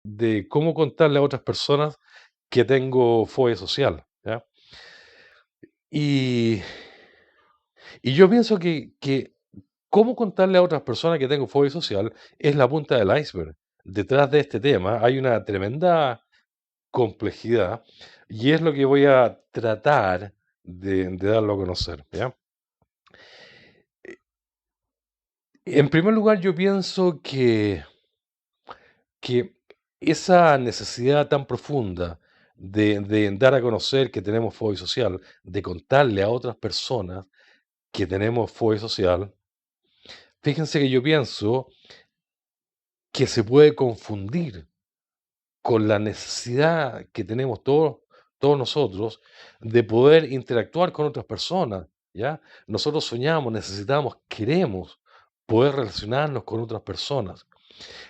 de cómo contarle a otras personas que tengo fobia social, ¿ya? Y, y yo pienso que cómo contarle a otras personas que tengo fobia social es la punta del iceberg. Detrás de este tema hay una tremenda complejidad y es lo que voy a tratar de darlo a conocer, ¿ya? En primer lugar, yo pienso que esa necesidad tan profunda de dar a conocer que tenemos fobia social, de contarle a otras personas que tenemos fobia social, fíjense que yo pienso que se puede confundir con la necesidad que tenemos todos nosotros de poder interactuar con otras personas, ¿ya? Nosotros soñamos, necesitamos, queremos poder relacionarnos con otras personas.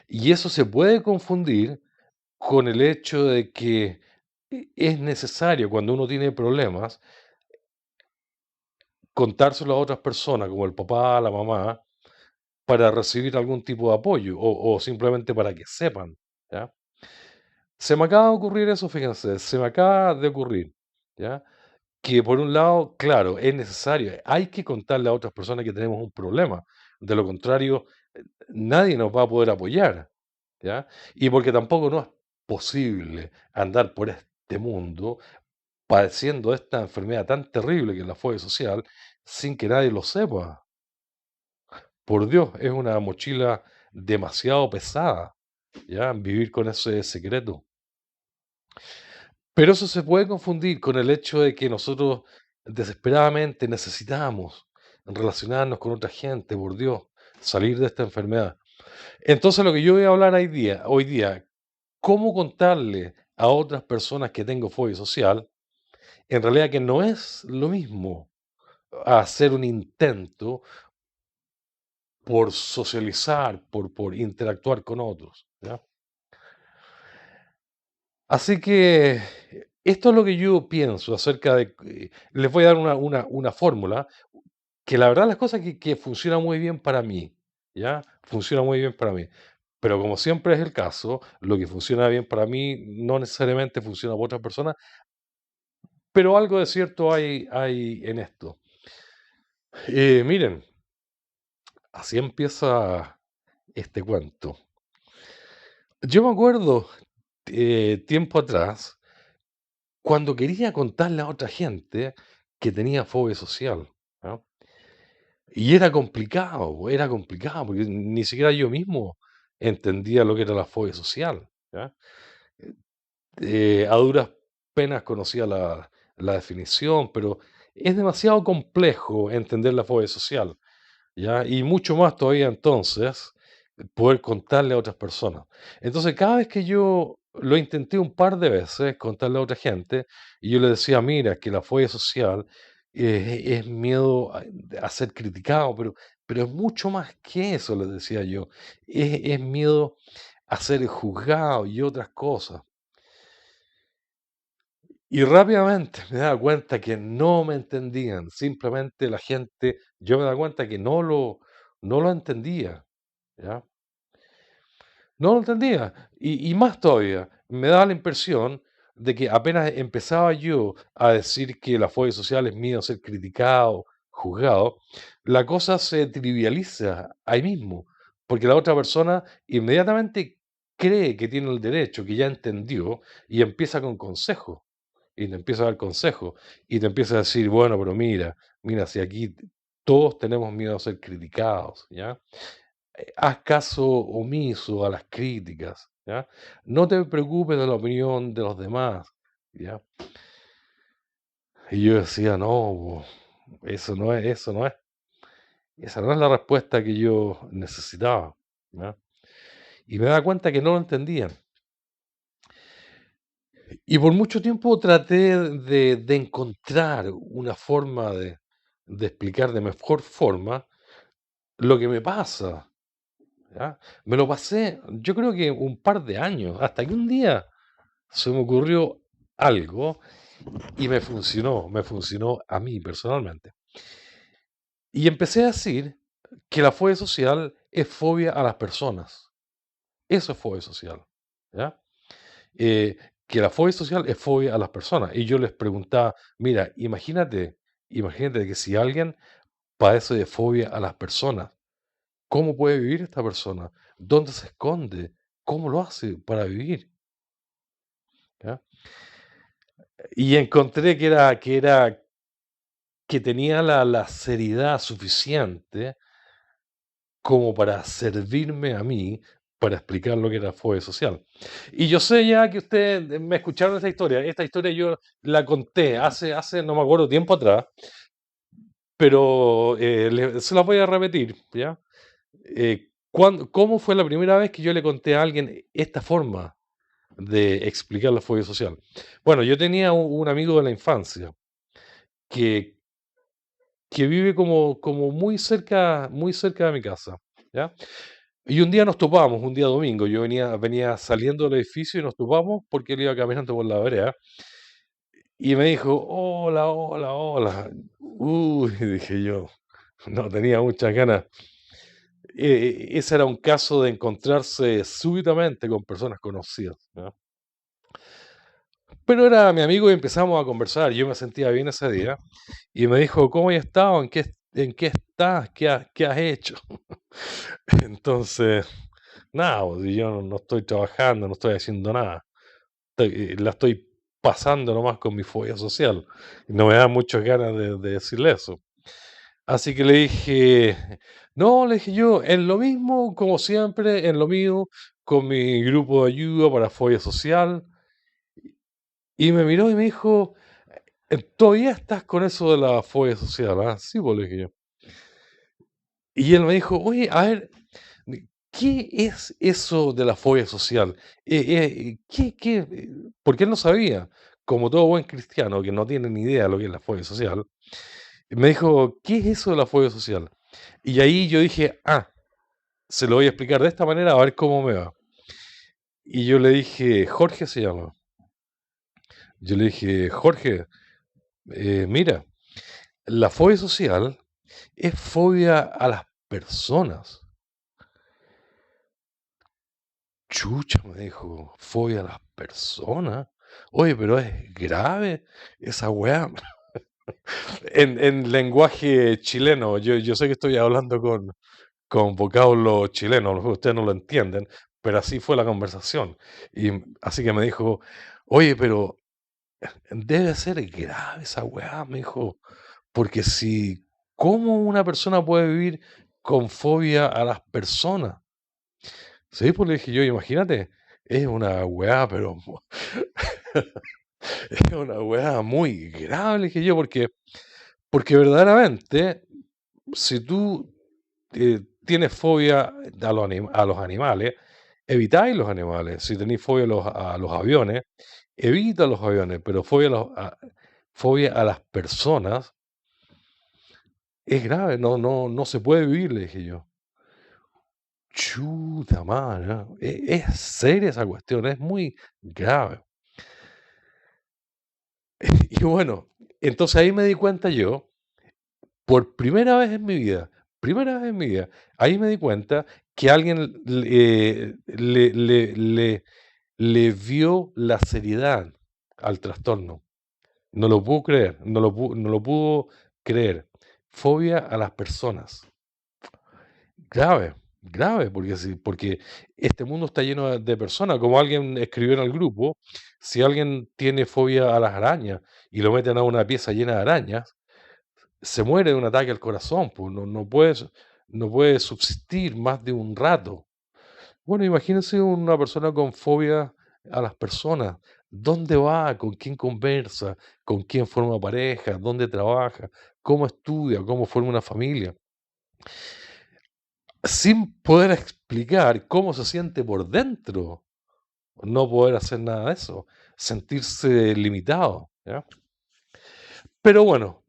Y eso se puede confundir con el hecho de que es necesario cuando uno tiene problemas contárselo a otras personas, como el papá, la mamá, para recibir algún tipo de apoyo o simplemente para que sepan, ¿ya? Se me acaba de ocurrir eso, fíjense, se me acaba de ocurrir, ¿ya? Que por un lado, claro, es necesario, hay que contarle a otras personas que tenemos un problema. De lo contrario, nadie nos va a poder apoyar, ¿ya? Y porque tampoco no es posible andar por este mundo padeciendo esta enfermedad tan terrible que es la fobia social sin que nadie lo sepa. Por Dios, es una mochila demasiado pesada, ¿ya? Vivir con ese secreto. Pero eso se puede confundir con el hecho de que nosotros desesperadamente necesitamos relacionarnos con otra gente, por Dios, salir de esta enfermedad. Entonces, lo que yo voy a hablar hoy día, cómo contarle a otras personas que tengo fobia social, en realidad que no es lo mismo hacer un intento por socializar, por interactuar con otros, ¿ya? Así que esto es lo que yo pienso acerca de les voy a dar una fórmula que la verdad las cosas que funciona muy bien para mí, ¿ya? Funciona muy bien para mí. Pero como siempre es el caso, lo que funciona bien para mí no necesariamente funciona para otras personas, pero algo de cierto hay en esto. Miren, así empieza este cuento. Yo me acuerdo tiempo atrás, cuando quería contarle a otra gente que tenía fobia social, ¿no? Y era complicado, porque ni siquiera yo mismo entendía lo que era la fobia social, ¿ya? A duras penas conocía la definición, pero es demasiado complejo entender la fobia social, ¿ya? Y mucho más todavía entonces, poder contarle a otras personas. Entonces, cada vez que yo lo intenté un par de veces, contarle a otra gente, y yo le decía, mira, que la fobia social es miedo a ser criticado, pero es mucho más que eso, les decía yo. Es miedo a ser juzgado y otras cosas. Y rápidamente me daba cuenta que no me entendían. Simplemente la gente, yo me daba cuenta que no lo entendía, ¿ya? No lo entendía. Y más todavía, me daba la impresión de que apenas empezaba yo a decir que la fobia social es miedo a ser criticado, juzgado, la cosa se trivializa ahí mismo, porque la otra persona inmediatamente cree que tiene el derecho, que ya entendió, y empieza con consejos, y te empieza a dar consejos, y te empieza a decir, bueno, pero mira, si aquí todos tenemos miedo a ser criticados, ¿ya? Haz caso omiso a las críticas, ¿ya? No te preocupes de la opinión de los demás, ¿ya? Y yo decía, no, po, esa no es la respuesta que yo necesitaba, ¿ya? Y me daba cuenta que no lo entendían. Y por mucho tiempo traté de encontrar una forma de explicar de mejor forma lo que me pasa, ¿ya? Me lo pasé, yo creo que un par de años, hasta que un día se me ocurrió algo y me funcionó a mí personalmente. Y empecé a decir que la fobia social es fobia a las personas. Eso es fobia social, ¿ya? eh, que la fobia social es fobia a las personas. Y yo les preguntaba, mira, imagínate que si alguien padece de fobia a las personas, ¿cómo puede vivir esta persona? ¿Dónde se esconde? ¿Cómo lo hace para vivir? ¿Ya? Y encontré que tenía la seriedad suficiente como para servirme a mí para explicar lo que era fobia social. Y yo sé ya que ustedes me escucharon esta historia. Esta historia yo la conté hace no me acuerdo, tiempo atrás, pero se la voy a repetir, ¿ya? ¿Cómo fue la primera vez que yo le conté a alguien esta forma de explicar la fobia social? Bueno, yo tenía un amigo de la infancia que, que vive como muy cerca de mi casa, ¿ya? Y un día nos topamos, un día domingo, yo venía saliendo del edificio y nos topamos porque él iba caminando por la vereda y me dijo, hola, hola, hola. Uy, dije yo, no tenía muchas ganas. Ese era un caso de encontrarse súbitamente con personas conocidas, ¿no? Pero era mi amigo y empezamos a conversar. Yo me sentía bien ese día y me dijo, ¿cómo has estado? ¿En qué estás? ¿Qué has hecho? Entonces, nada, pues, yo no estoy trabajando, no estoy haciendo nada. La estoy pasando nomás con mi fobia social. Y no me da muchas ganas de decirle eso. Así que le dije, no, le dije yo, en lo mismo, como siempre, en lo mío, con mi grupo de ayuda para fobia social. Y me miró y me dijo, ¿todavía estás con eso de la fobia social? Ah, sí, pues le dije yo. Y él me dijo, oye, a ver, ¿qué es eso de la fobia social? Porque él no sabía, como todo buen cristiano que no tiene ni idea de lo que es la fobia social, me dijo, ¿qué es eso de la fobia social? Y ahí yo dije, se lo voy a explicar de esta manera a ver cómo me va. Y yo le dije, Jorge se llama. Yo le dije, Jorge, mira, la fobia social es fobia a las personas. Chucha, me dijo, fobia a las personas. Oye, pero es grave esa weá. En lenguaje chileno, yo sé que estoy hablando con vocablo chileno, a lo mejor ustedes no lo entienden, pero así fue la conversación. Y así que me dijo, oye, pero debe ser grave esa weá, me dijo, porque si, ¿cómo una persona puede vivir con fobia a las personas? Sí, pues le dije yo, imagínate, es una weá, pero es una weá muy grave, le dije yo, porque verdaderamente, si tú tienes fobia a los animales, evitáis los animales. Si tenéis fobia a los aviones, evita los aviones, pero fobia a las personas es grave, no se puede vivir, le dije yo. Chuta madre, ¿no? Es seria esa cuestión, es muy grave. Y bueno, entonces ahí me di cuenta yo, por primera vez en mi vida, ahí me di cuenta que alguien le vio la seriedad al trastorno. No lo pudo creer, no lo pudo creer. Fobia a las personas. Grave, grave, porque este mundo está lleno de personas. Como alguien escribió en el grupo, si alguien tiene fobia a las arañas y lo meten a una pieza llena de arañas, se muere de un ataque al corazón, pues no puede subsistir más de un rato. Bueno, imagínense una persona con fobia a las personas. ¿Dónde va? ¿Con quién conversa? ¿Con quién forma pareja? ¿Dónde trabaja? ¿Cómo estudia? ¿Cómo forma una familia? Sin poder explicar cómo se siente por dentro. No poder hacer nada de eso. Sentirse limitado, ¿ya? Pero bueno,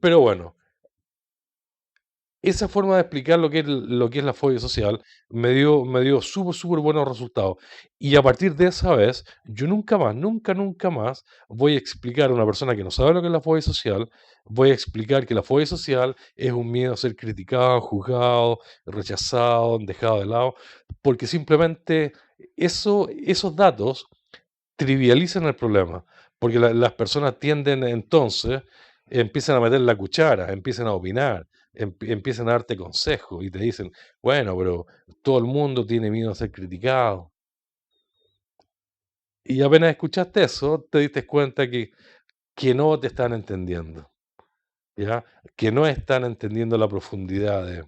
esa forma de explicar lo que es la fobia social me dio súper, súper buenos resultados. Y a partir de esa vez, yo nunca más, nunca, nunca más voy a explicar a una persona que no sabe lo que es la fobia social, voy a explicar que la fobia social es un miedo a ser criticado, juzgado, rechazado, dejado de lado, porque simplemente esos datos trivializan el problema, porque las personas tienden entonces, empiezan a meter la cuchara, empiezan a opinar, empiezan a darte consejos y te dicen, bueno, pero todo el mundo tiene miedo a ser criticado. Y apenas escuchaste eso, te diste cuenta que no te están entendiendo, ¿ya? Que no están entendiendo la profundidad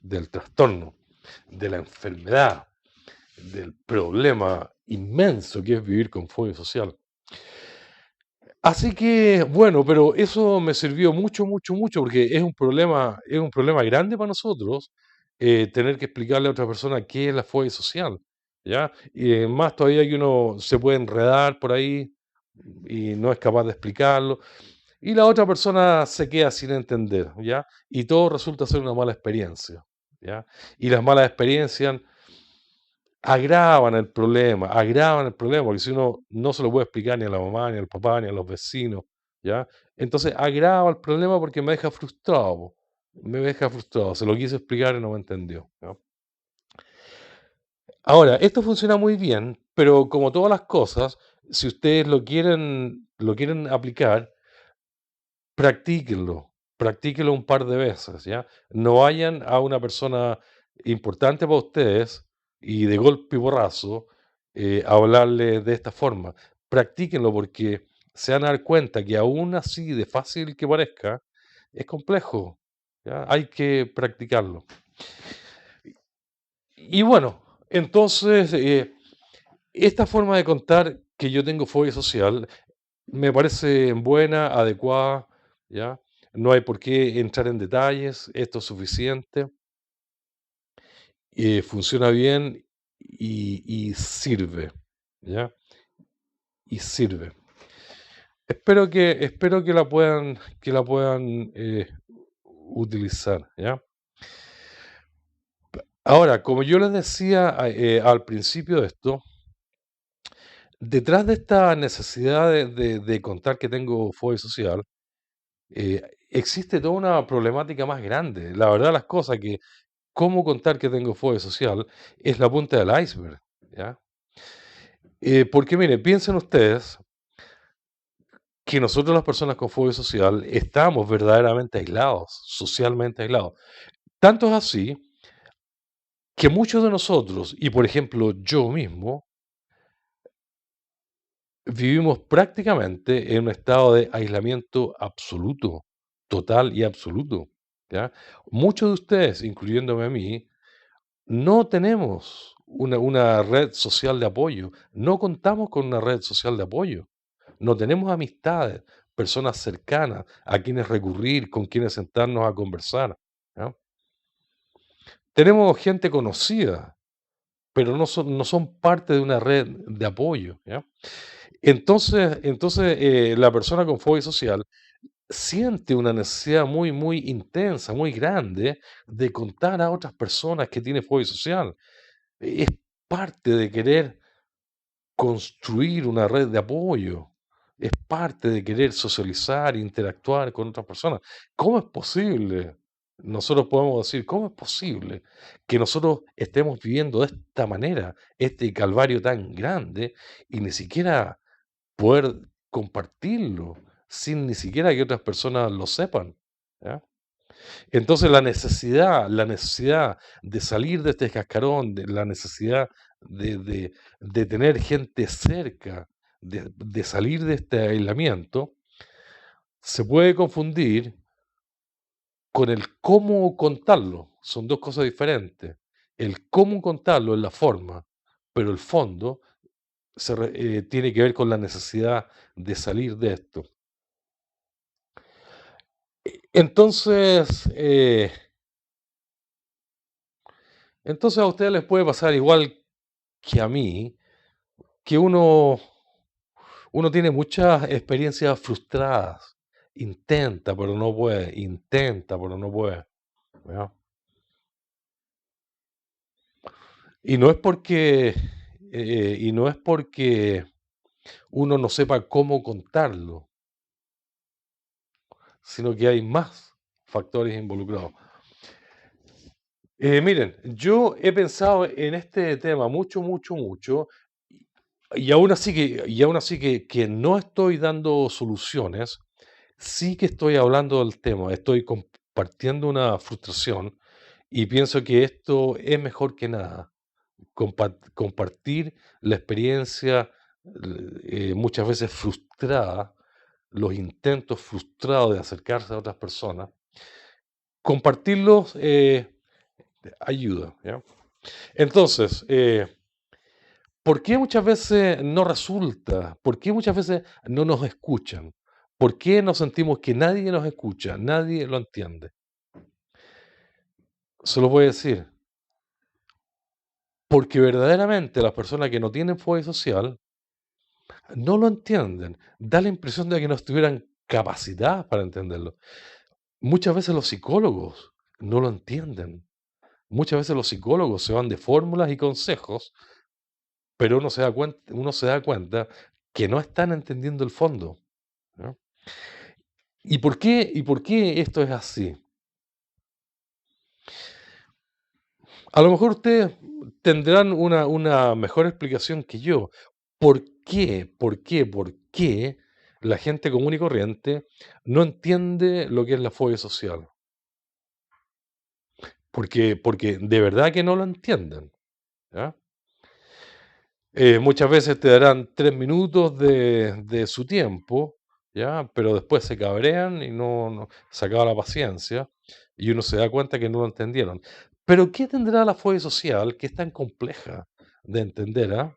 del trastorno, de la enfermedad, del problema inmenso que es vivir con fobia social. Así que, bueno, pero eso me sirvió mucho, mucho, mucho, porque es un problema grande para nosotros, tener que explicarle a otra persona qué es la fobia social, ¿ya? Y más todavía que uno se puede enredar por ahí y no es capaz de explicarlo, y la otra persona se queda sin entender, ¿ya? Y todo resulta ser una mala experiencia, ¿ya? Y las malas experiencias agravan el problema, porque si uno no se lo puede explicar ni a la mamá, ni al papá, ni a los vecinos, ¿ya? Entonces agrava el problema porque me deja frustrado, po, me deja frustrado, se lo quise explicar y no me entendió, ¿ya? Ahora, esto funciona muy bien, pero como todas las cosas, si ustedes lo quieren aplicar, practíquenlo, practíquenlo un par de veces, ¿ya? No vayan a una persona importante para ustedes y de golpe y porrazo a hablarle de esta forma. Practíquenlo porque se van a dar cuenta que aún así, de fácil que parezca, es complejo, ¿ya? Hay que practicarlo. Y bueno, entonces, esta forma de contar que yo tengo fobia social me parece buena, adecuada, ¿ya? No hay por qué entrar en detalles, esto es suficiente, funciona bien y sirve, ¿ya? Y sirve. Espero que la puedan utilizar, ¿ya? Ahora, como yo les decía al principio de esto, detrás de esta necesidad de contar que tengo fobia social, existe toda una problemática más grande. La verdad las cosas que cómo contar que tengo fobia social es la punta del iceberg, ¿ya? Porque miren, piensen ustedes que nosotros las personas con fobia social estamos verdaderamente aislados, socialmente aislados. Tanto es así que muchos de nosotros, y por ejemplo yo mismo, vivimos prácticamente en un estado de aislamiento absoluto, total y absoluto, ¿ya? Muchos de ustedes, incluyéndome a mí, no tenemos una red social de apoyo, no contamos con una red social de apoyo, no tenemos amistades, personas cercanas a quienes recurrir, con quienes sentarnos a conversar, ¿ya? Tenemos gente conocida, pero no son parte de una red de apoyo, ¿ya? Entonces, la persona con fobia social siente una necesidad muy, muy intensa, muy grande de contar a otras personas que tiene fobia social. Es parte de querer construir una red de apoyo, es parte de querer socializar, interactuar con otras personas. ¿Cómo es posible? Nosotros podemos decir, ¿cómo es posible que nosotros estemos viviendo de esta manera, este calvario tan grande, y ni siquiera poder compartirlo, sin ni siquiera que otras personas lo sepan? ¿Ya? Entonces la necesidad de salir de este cascarón, de la necesidad de tener gente cerca, de salir de este aislamiento, se puede confundir con el cómo contarlo. Son dos cosas diferentes. El cómo contarlo es la forma, pero el fondo tiene que ver con la necesidad de salir de esto. Entonces, entonces a ustedes les puede pasar igual que a mí, que uno tiene muchas experiencias frustradas. Intenta, pero no puede, ¿ya? Y no es porque uno no sepa cómo contarlo, sino que hay más factores involucrados. Miren, yo he pensado en este tema mucho, mucho, mucho, y aún así que no estoy dando soluciones, sí que estoy hablando del tema, estoy compartiendo una frustración y pienso que esto es mejor que nada. Compartir la experiencia, muchas veces frustrada, los intentos frustrados de acercarse a otras personas, compartirlos ayuda, ¿ya? Entonces, ¿por qué muchas veces no resulta? ¿Por qué muchas veces no nos escuchan? ¿Por qué nos sentimos que nadie nos escucha, nadie lo entiende? Se lo voy a decir, porque verdaderamente las personas que no tienen fobia social no lo entienden. Da la impresión de que no estuvieran capacitadas para entenderlo. Muchas veces los psicólogos no lo entienden. Muchas veces los psicólogos se van de fórmulas y consejos, pero uno se da cuenta que no están entendiendo el fondo, ¿no? ¿Y por qué esto es así? A lo mejor ustedes tendrán una mejor explicación que yo. ¿Por qué la gente común y corriente no entiende lo que es la fobia social? Porque de verdad que no lo entienden, ¿ya? Muchas veces te darán 3 minutos de su tiempo, ¿ya? Pero después se cabrean y no se acaba la paciencia, y uno se da cuenta que no lo entendieron. Pero, ¿qué tendrá la fobia social que es tan compleja de entender, ah?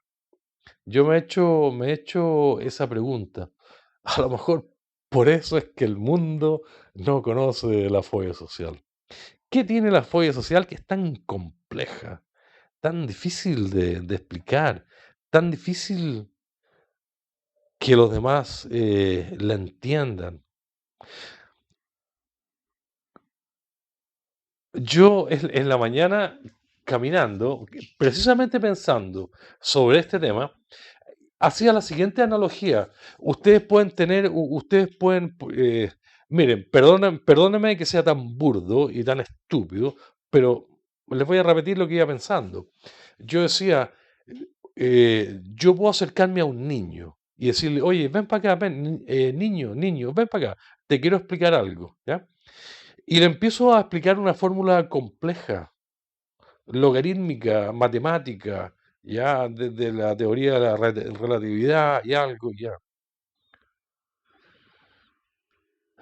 Yo me he hecho esa pregunta. A lo mejor por eso es que el mundo no conoce la fobia social. ¿Qué tiene la fobia social que es tan compleja, tan difícil de explicar, tan difícil que los demás la entiendan? Yo en la mañana, caminando, precisamente pensando sobre este tema, hacía la siguiente analogía. Miren, perdónenme que sea tan burdo y tan estúpido, pero les voy a repetir lo que iba pensando. Yo decía, yo puedo acercarme a un niño y decirle, oye, ven para acá, ven, niño, niño, ven para acá, te quiero explicar algo, ¿ya? Y le empiezo a explicar una fórmula compleja, logarítmica, matemática, ya desde la teoría de la relatividad y algo, ya.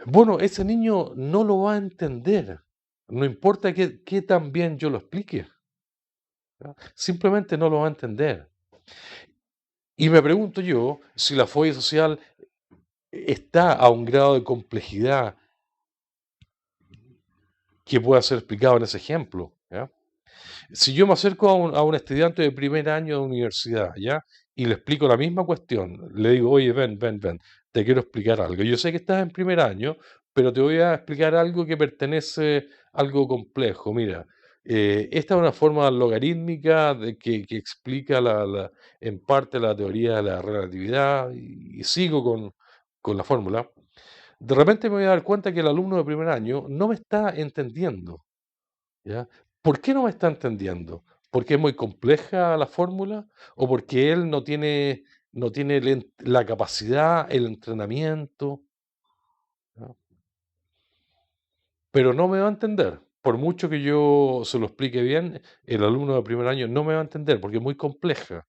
Bueno, ese niño no lo va a entender. No importa qué tan bien yo lo explique, ¿ya? Simplemente no lo va a entender. Y me pregunto yo si la fobia social está a un grado de complejidad que pueda ser explicado en ese ejemplo, ¿ya? Si yo me acerco a un estudiante de primer año de universidad, ¿ya? Y le explico la misma cuestión, le digo, oye, ven, ven, ven, te quiero explicar algo. Yo sé que estás en primer año, pero te voy a explicar algo que pertenece a algo complejo. Mira, esta es una forma logarítmica que explica en parte la teoría de la relatividad y sigo con la fórmula. De repente me voy a dar cuenta que el alumno de primer año no me está entendiendo, ¿ya? ¿Por qué no me está entendiendo? ¿Porque es muy compleja la fórmula? ¿O porque él no tiene la capacidad, el entrenamiento? ¿Ya? Pero no me va a entender. Por mucho que yo se lo explique bien, el alumno de primer año no me va a entender porque es muy compleja.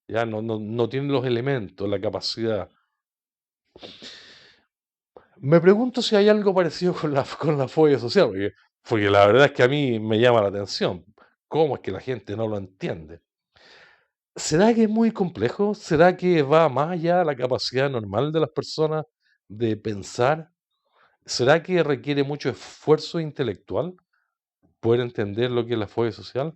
Ya no tiene los elementos, la capacidad. Me pregunto si hay algo parecido con la fobia social, porque la verdad es que a mí me llama la atención. ¿Cómo es que la gente no lo entiende? ¿Será que es muy complejo? ¿Será que va más allá de la capacidad normal de las personas de pensar? ¿Será que requiere mucho esfuerzo intelectual poder entender lo que es la fobia social?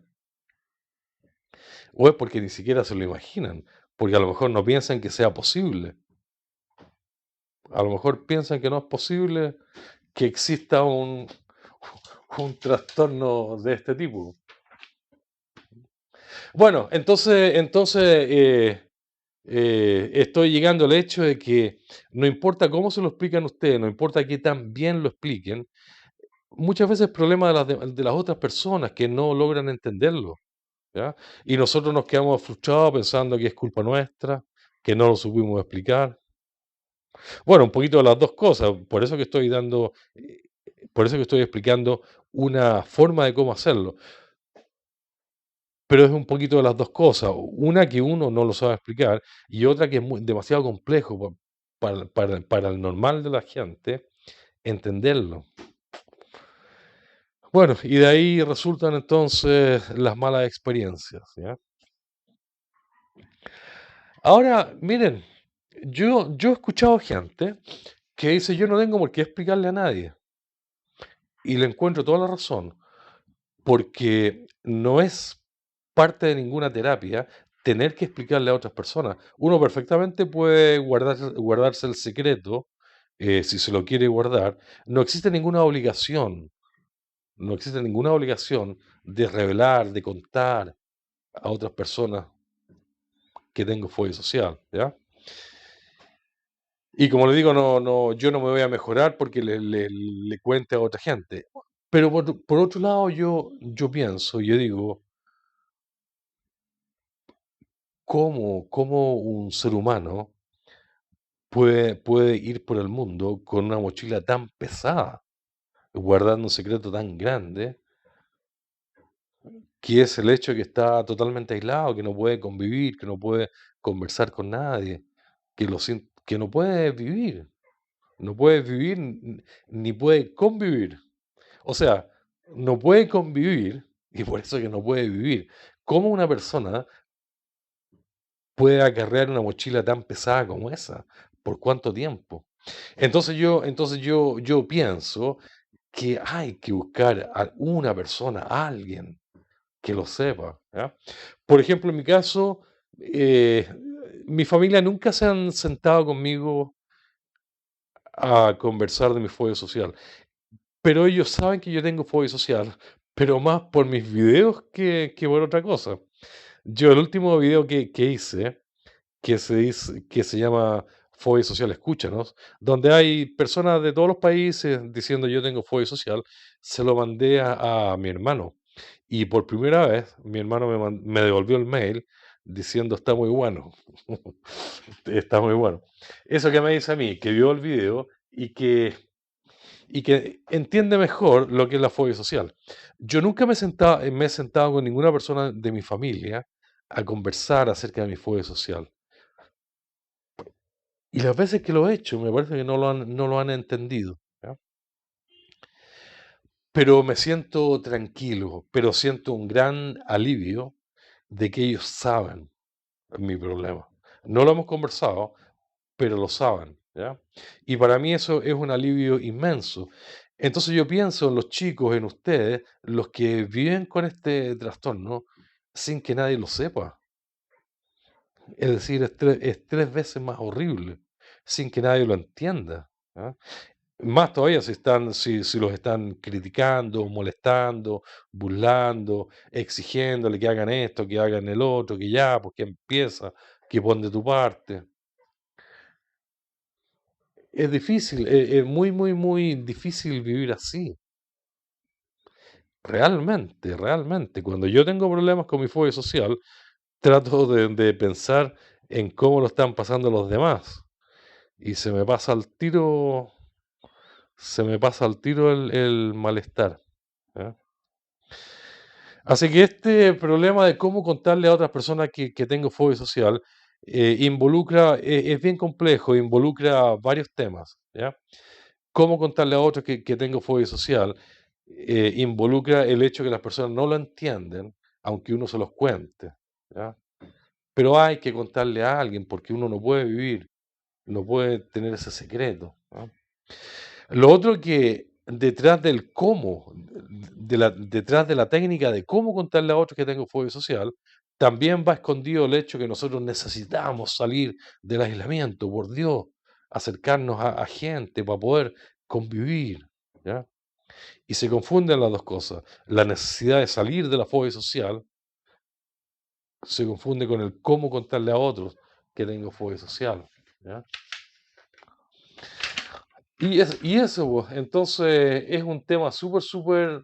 ¿O es porque ni siquiera se lo imaginan? Porque a lo mejor no piensan que sea posible. A lo mejor piensan que no es posible que exista un trastorno de este tipo. Bueno, entonces, estoy llegando al hecho de que no importa cómo se lo explican ustedes, no importa qué tan bien lo expliquen, muchas veces es problema de las otras personas que no logran entenderlo, ¿ya? Y nosotros nos quedamos frustrados pensando que es culpa nuestra. que no lo supimos explicar. Bueno, un poquito de las 2 cosas, por eso que estoy dando, por eso que estoy explicando una forma de cómo hacerlo, pero es un poquito de las 2 cosas, una que uno no lo sabe explicar y otra que es muy demasiado complejo para el normal de la gente entenderlo. Bueno, y de ahí resultan entonces las malas experiencias, ¿ya? Ahora, miren, yo he escuchado gente que dice: "Yo no tengo por qué explicarle a nadie", y le encuentro toda la razón. Porque no es parte de ninguna terapia tener que explicarle a otras personas. Uno perfectamente puede guardarse el secreto, si se lo quiere guardar. No existe ninguna obligación, no existe ninguna obligación de revelar, de contar a otras personas que tengo fobia social, ¿ya? Y como le digo, yo no me voy a mejorar porque le cuente a otra gente. Pero por otro lado, yo pienso, yo digo, ¿cómo un ser humano puede ir por el mundo con una mochila tan pesada, guardando un secreto tan grande, que es el hecho de que está totalmente aislado, que no puede convivir, que no puede conversar con nadie, que no puede vivir ni puede convivir? O sea, no puede convivir y por eso que no puede vivir. ¿Cómo una persona puede acarrear una mochila tan pesada como esa? ¿Por cuánto tiempo? Entonces yo pienso que hay que buscar a una persona, a alguien que lo sepa, ¿ya? Por ejemplo, en mi caso, eh, mi familia nunca se han sentado conmigo a conversar de mi fobia social, pero ellos saben que yo tengo fobia social, pero más por mis videos que por otra cosa. Yo el último video que hice que se llama Fobia Social Escúchanos, donde hay personas de todos los países diciendo yo tengo fobia social, se lo mandé a mi hermano. Y por primera vez mi hermano me devolvió el mail diciendo está muy bueno, está muy bueno. Eso que me dice a mí, que vio el video y que entiende mejor lo que es la fobia social. Yo nunca me he sentado con ninguna persona de mi familia a conversar acerca de mi fobia social. Y las veces que lo he hecho, me parece que no lo han entendido, ¿ya? Pero me siento tranquilo, pero siento un gran alivio de que ellos saben mi problema. No lo hemos conversado, pero lo saben, ¿ya? Y para mí eso es un alivio inmenso. Entonces yo pienso en los chicos, en ustedes, los que viven con este trastorno sin que nadie lo sepa. Es decir, es 3 veces más horrible, sin que nadie lo entienda, ¿ah? Más todavía si los están criticando, molestando, burlando, exigiéndole que hagan esto, que hagan el otro, que ya, pues que empieza, que pon de tu parte. Es difícil, es muy, muy, muy difícil vivir así. Realmente, realmente. Cuando yo tengo problemas con mi fobia social, trato de pensar en cómo lo están pasando los demás. Y se me pasa al tiro el malestar, ¿ya? Así que este problema de cómo contarle a otras personas que tengo fobia social, es bien complejo, involucra varios temas, ¿ya? Cómo contarle a otros que tengo fobia social, involucra el hecho que las personas no lo entienden, aunque uno se los cuente, ¿ya? Pero hay que contarle a alguien porque uno no puede vivir, no puede tener ese secreto, ¿no? Lo otro que detrás del cómo, detrás de la técnica de cómo contarle a otros que tengo fobia social, también va escondido el hecho que nosotros necesitamos salir del aislamiento, por Dios, acercarnos a gente para poder convivir, ¿ya? Y se confunden las dos cosas. La necesidad de salir de la fobia social se confunde con el cómo contarle a otros que tengo fobia social, ¿ya? Y eso, pues, entonces es un tema súper, súper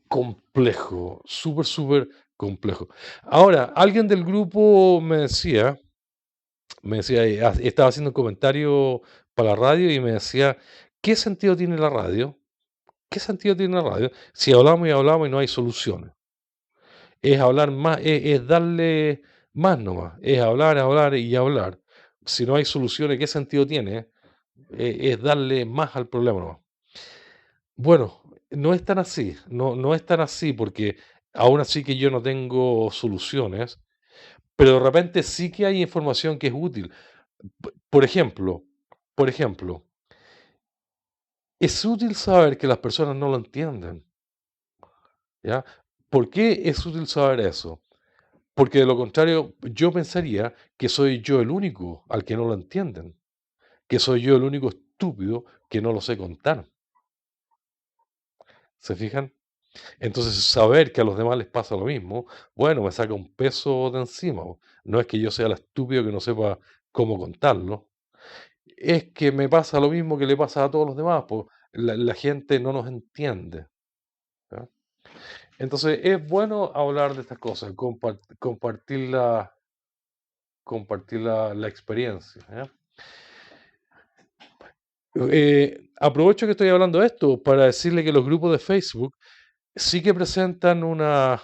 complejo, súper, súper complejo. Ahora, alguien del grupo me decía, estaba haciendo un comentario para la radio y me decía, ¿qué sentido tiene la radio? ¿Qué sentido tiene la radio si hablamos y no hay soluciones? Es hablar más, es darle más nomás, es hablar y hablar. Si no hay soluciones, ¿qué sentido tiene? Es darle más al problema nomás. Bueno, no es tan así, no es tan así porque aún así que yo no tengo soluciones, pero de repente sí que hay información que es útil. Por ejemplo, por ejemplo, es útil saber que las personas no lo entienden, ¿ya? ¿Por qué es útil saber eso? Porque de lo contrario, yo pensaría que soy yo el único al que no lo entienden, que soy yo el único estúpido que no lo sé contar. ¿Se fijan? Entonces, saber que a los demás les pasa lo mismo, bueno, me saca un peso de encima. No es que yo sea el estúpido que no sepa cómo contarlo, es que me pasa lo mismo que le pasa a todos los demás, pues la gente no nos entiende. ¿Ya? Entonces, es bueno hablar de estas cosas, compartir la experiencia. ¿Ya? Aprovecho que estoy hablando de esto para decirle que los grupos de Facebook sí que presentan una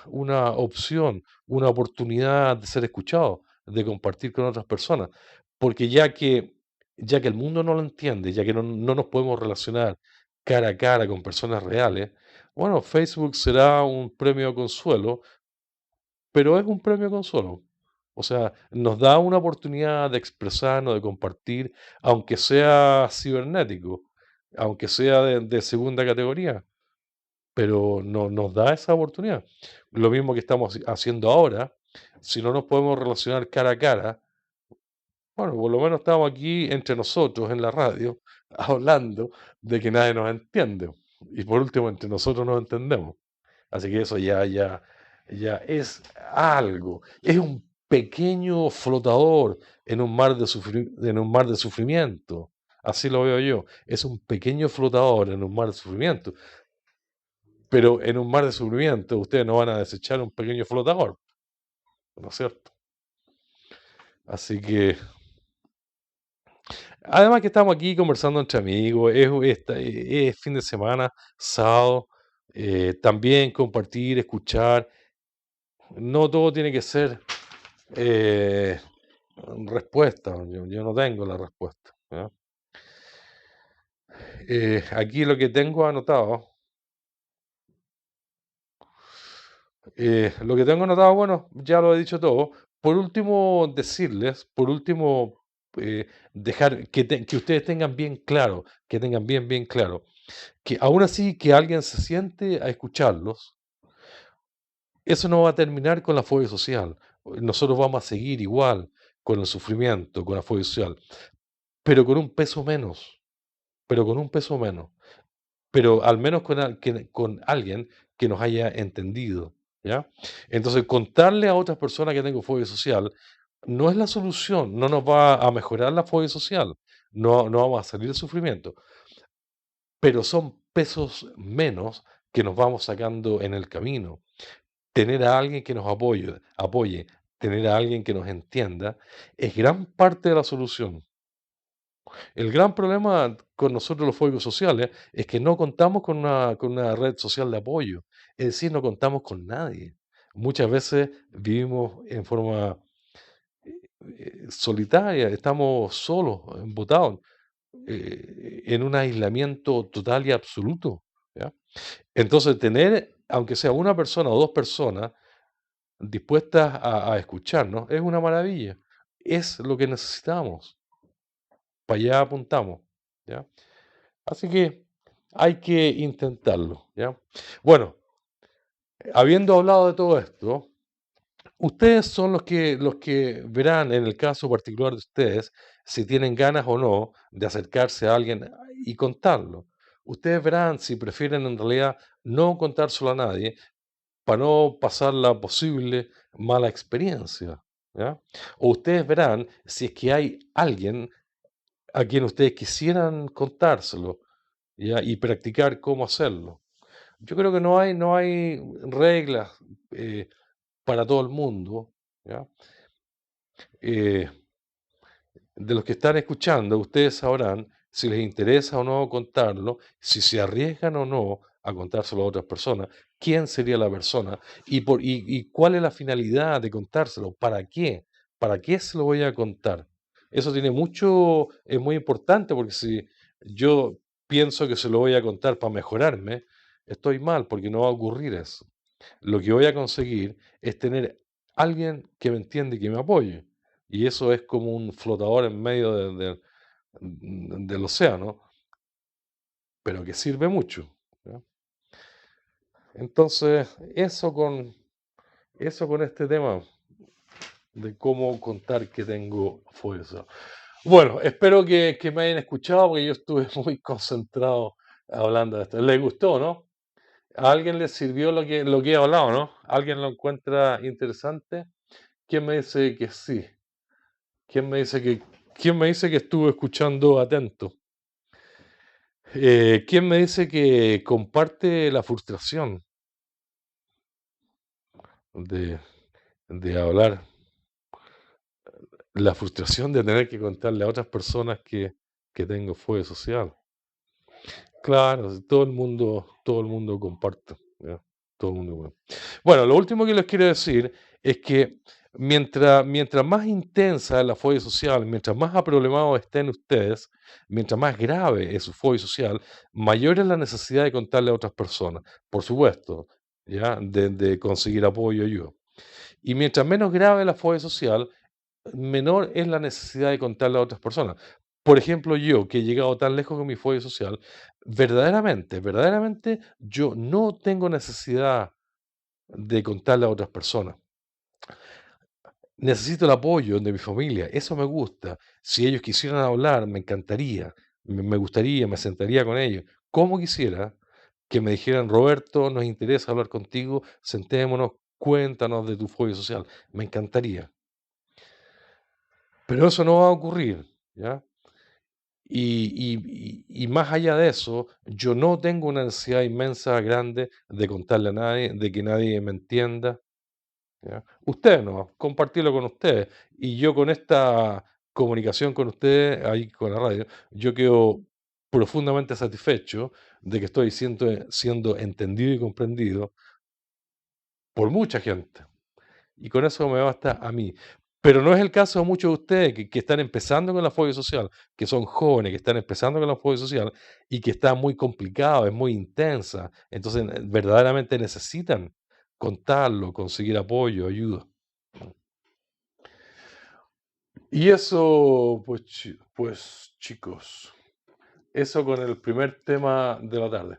opción, una oportunidad de ser escuchado, de compartir con otras personas, porque ya que el mundo no lo entiende, ya que no nos podemos relacionar cara a cara con personas reales, bueno, Facebook será un premio de consuelo, pero es un premio de consuelo. O sea, nos da una oportunidad de expresarnos, de compartir, aunque sea cibernético, aunque sea de segunda categoría, pero no nos da esa oportunidad. Lo mismo que estamos haciendo ahora, si no nos podemos relacionar cara a cara, bueno, por lo menos estamos aquí entre nosotros en la radio hablando de que nadie nos entiende. Y por último, entre nosotros nos entendemos. Así que eso ya es algo. Es un pequeño flotador en un mar en un mar de sufrimiento. Así lo veo yo. Es un pequeño flotador en un mar de sufrimiento. Pero en un mar de sufrimiento ustedes no van a desechar un pequeño flotador, ¿no es cierto? Así que, además que estamos aquí conversando entre amigos, es fin de semana, sábado, también compartir, escuchar, no todo tiene que ser eh, respuesta, yo no tengo la respuesta. ¿Ya? Aquí lo que tengo anotado, bueno, ya lo he dicho todo. Por último, decirles, por último, dejar que ustedes tengan bien claro, que tengan bien claro, que aún así que alguien se siente a escucharlos, eso no va a terminar con la fobia social. Nosotros vamos a seguir igual con el sufrimiento, con la fobia social, pero con un peso menos, pero con un peso menos. Pero al menos con alguien que nos haya entendido, ¿ya? Entonces, contarle a otras personas que tengo fobia social no es la solución, no nos va a mejorar la fobia social, no vamos a salir del sufrimiento, pero son pesos menos que nos vamos sacando en el camino. Tener a alguien que nos apoye, tener a alguien que nos entienda, es gran parte de la solución. El gran problema con nosotros los fóbicos sociales es que no contamos con una red social de apoyo, es decir, no contamos con nadie. Muchas veces vivimos en forma solitaria, estamos solos, embotados, en un aislamiento total y absoluto. ¿Ya? Entonces, tener, aunque sea una persona o dos personas dispuestas a escucharnos, es una maravilla. Es lo que necesitamos. Para allá apuntamos. ¿Ya? Así que hay que intentarlo, ¿ya? Bueno, habiendo hablado de todo esto, ustedes son los que verán en el caso particular de ustedes si tienen ganas o no de acercarse a alguien y contarlo. Ustedes verán si prefieren en realidad no contárselo a nadie para no pasar la posible mala experiencia, ¿ya? O ustedes verán si es que hay alguien a quien ustedes quisieran contárselo, ¿ya? Y practicar cómo hacerlo. Yo creo que no hay reglas, para todo el mundo, ¿ya? Eh, de los que están escuchando, ustedes sabrán si les interesa o no contarlo, si se arriesgan o no a contárselo a otras personas, quién sería la persona y cuál es la finalidad de contárselo, para qué se lo voy a contar. Eso tiene mucho, es muy importante porque si yo pienso que se lo voy a contar para mejorarme, estoy mal porque no va a ocurrir eso. Lo que voy a conseguir es tener alguien que me entiende y que me apoye. Y eso es como un flotador en medio del océano, pero que sirve mucho, ¿ya? Entonces, eso con este tema de cómo contar que tengo fuerza. Bueno, espero que me hayan escuchado porque yo estuve muy concentrado hablando de esto. ¿Les gustó, no? ¿A alguien le sirvió lo que he hablado, no? ¿Alguien lo encuentra interesante? ¿Quién me dice que sí? ¿Quién me dice quién me dice que estuvo escuchando atento? ¿Quién me dice que comparte la frustración de, de hablar, la frustración de tener que contarle a otras personas que tengo fobia social? Claro, si todo el mundo comparte, ¿ya? Todo el mundo. Bueno, lo último que les quiero decir es que mientras más intensa es la fobia social, mientras más aproblemados estén ustedes, mientras más grave es su fobia social, mayor es la necesidad de contarle a otras personas, por supuesto, ¿ya? De conseguir apoyo y ayuda. Y mientras menos grave la fobia social, menor es la necesidad de contarle a otras personas. Por ejemplo, yo, que he llegado tan lejos con mi fobia social, verdaderamente, yo no tengo necesidad de contarle a otras personas. Necesito el apoyo de mi familia, eso me gusta. Si ellos quisieran hablar, me encantaría, me gustaría, me sentaría con ellos. Como quisiera que me dijeran, Roberto, nos interesa hablar contigo, sentémonos, cuéntanos de tu fobia social. Me encantaría. Pero eso no va a ocurrir, ¿ya? Y más allá de eso, yo no tengo una necesidad inmensa, grande, de contarle a nadie, de que nadie me entienda, ¿ya? Ustedes no, compartirlo con ustedes. Y yo con esta comunicación con ustedes, ahí con la radio, yo quedo profundamente satisfecho de que estoy siendo entendido y comprendido por mucha gente. Y con eso me basta a mí. Pero no es el caso de muchos de ustedes que están empezando con la fobia social, que son jóvenes, que están empezando con la fobia social y que está muy complicado, es muy intensa. Entonces, verdaderamente necesitan contarlo, conseguir apoyo, ayuda. Y eso, pues, pues chicos, eso con el primer tema de la tarde.